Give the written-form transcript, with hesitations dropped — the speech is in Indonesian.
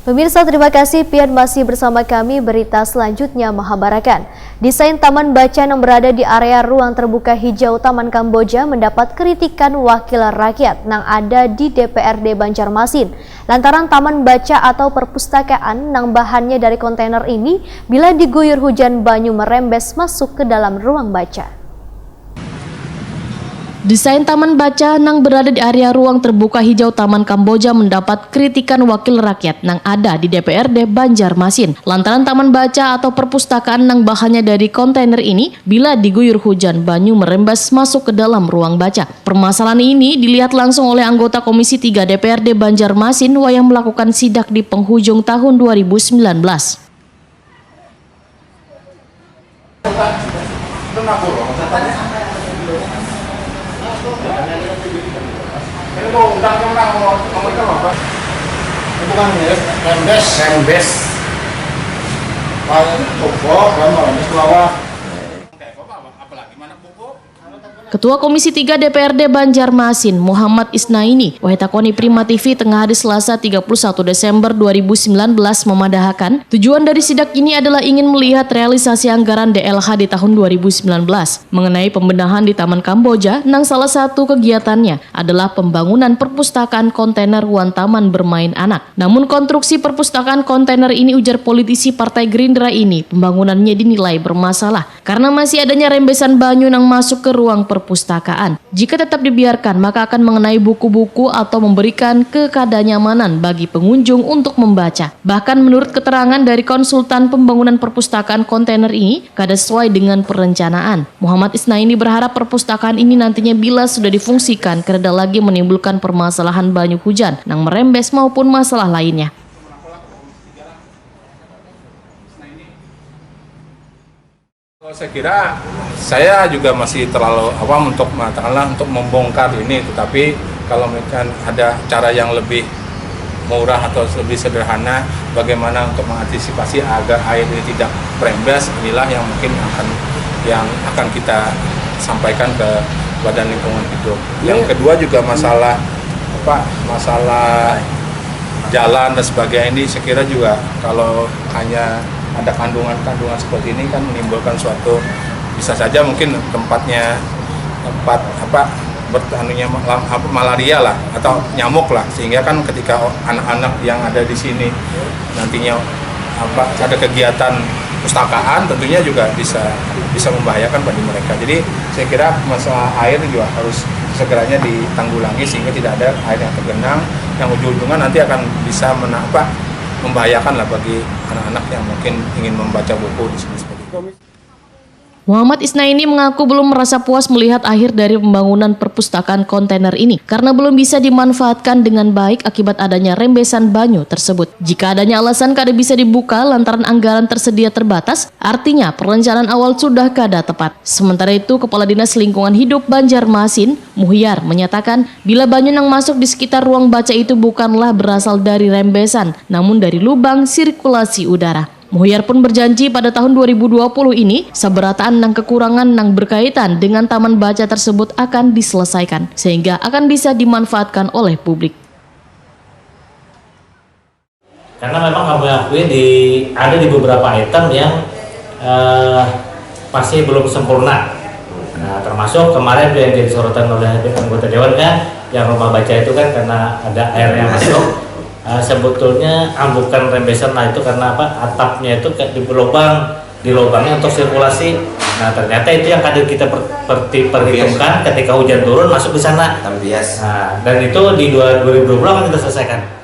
Pemirsa, terima kasih pian masih bersama kami. Berita selanjutnya menghabarkan desain taman bacaan yang berada di area ruang terbuka hijau Taman Kamboja mendapat kritikan wakil rakyat yang ada di DPRD Banjarmasin. Lantaran taman baca atau perpustakaan yang bahannya dari kontainer ini bila diguyur hujan banyu merembes masuk ke dalam ruang baca. Desain taman baca yang berada di area ruang terbuka hijau Taman Kamboja mendapat kritikan wakil rakyat yang ada di DPRD Banjarmasin. Lantaran taman baca atau perpustakaan yang bahannya dari kontainer ini bila diguyur hujan banyu merembes masuk ke dalam ruang baca. Permasalahan ini dilihat langsung oleh anggota Komisi 3 DPRD Banjarmasin yang melakukan sidak di penghujung tahun 2019. Ini mau undang-undang ngomongin apa? Ini bukan rembes. Pupuk, rembes bawah. Apalagi mana pupuk? Ketua Komisi 3 DPRD Banjarmasin, Muhammad Isnaini, Wahitakoni Prima TV tengah hari Selasa 31 Desember 2019 memadahkan tujuan dari sidak ini adalah ingin melihat realisasi anggaran DLH di tahun 2019 mengenai pembenahan di Taman Kamboja, yang salah satu kegiatannya adalah pembangunan perpustakaan kontainer ruang taman bermain anak. Namun konstruksi perpustakaan kontainer ini, ujar politisi Partai Gerindra ini, pembangunannya dinilai bermasalah karena masih adanya rembesan banyu yang masuk ke ruang perpustakaan. Jika tetap dibiarkan, maka akan mengenai buku-buku atau memberikan ketidaknyamanan bagi pengunjung untuk membaca. Bahkan menurut keterangan dari konsultan pembangunan perpustakaan kontainer ini, kada sesuai dengan perencanaan. Muhammad Isnaini berharap perpustakaan ini nantinya bila sudah difungsikan, kada lagi menimbulkan permasalahan banyu hujan yang merembes maupun masalah lainnya. Saya kira saya juga masih terlalu awam untuk mengatakanlah untuk membongkar ini, tetapi kalau misalkan ada cara yang lebih murah atau lebih sederhana bagaimana untuk mengantisipasi agar air ini tidak merembes, inilah yang mungkin akan kita sampaikan ke Badan Lingkungan Hidup. Yang kedua juga masalah jalan dan sebagainya ini, saya kira juga kalau hanya ada kandungan-kandungan seperti ini kan menimbulkan suatu, bisa saja mungkin tempat malaria lah atau nyamuk lah, sehingga kan ketika anak-anak yang ada di sini nantinya ada kegiatan pustakaan tentunya juga bisa membahayakan bagi mereka. Jadi saya kira masalah air juga harus segeranya ditanggulangi sehingga tidak ada air yang tergenang yang ujung-ujungnya nanti akan bisa membahayakan lah bagi anak-anak yang mungkin ingin membaca buku di sini seperti itu. Muhammad Isnaini mengaku belum merasa puas melihat akhir dari pembangunan perpustakaan kontainer ini karena belum bisa dimanfaatkan dengan baik akibat adanya rembesan banyu tersebut. Jika adanya alasan kada bisa dibuka lantaran anggaran tersedia terbatas, artinya perencanaan awal sudah kada tepat. Sementara itu, Kepala Dinas Lingkungan Hidup Banjarmasin, Muhyar, menyatakan bila banyu yang masuk di sekitar ruang baca itu bukanlah berasal dari rembesan, namun dari lubang sirkulasi udara. Muhyar pun berjanji pada tahun 2020 ini seberataan dan kekurangan yang berkaitan dengan taman baca tersebut akan diselesaikan sehingga akan bisa dimanfaatkan oleh publik. Karena memang kami akui ada di beberapa item yang masih belum sempurna. Nah, termasuk kemarin yang jadi sorotan oleh anggota dewan kan, yang rumah baca itu kan karena ada air yang masuk. Sebetulnya bukan rembesan lah itu karena atapnya itu di lubangnya untuk sirkulasi. Nah ternyata itu yang kadang kita perhitungkan ketika hujan turun masuk ke sana. Nah, dan itu di 2020 akan kita selesaikan.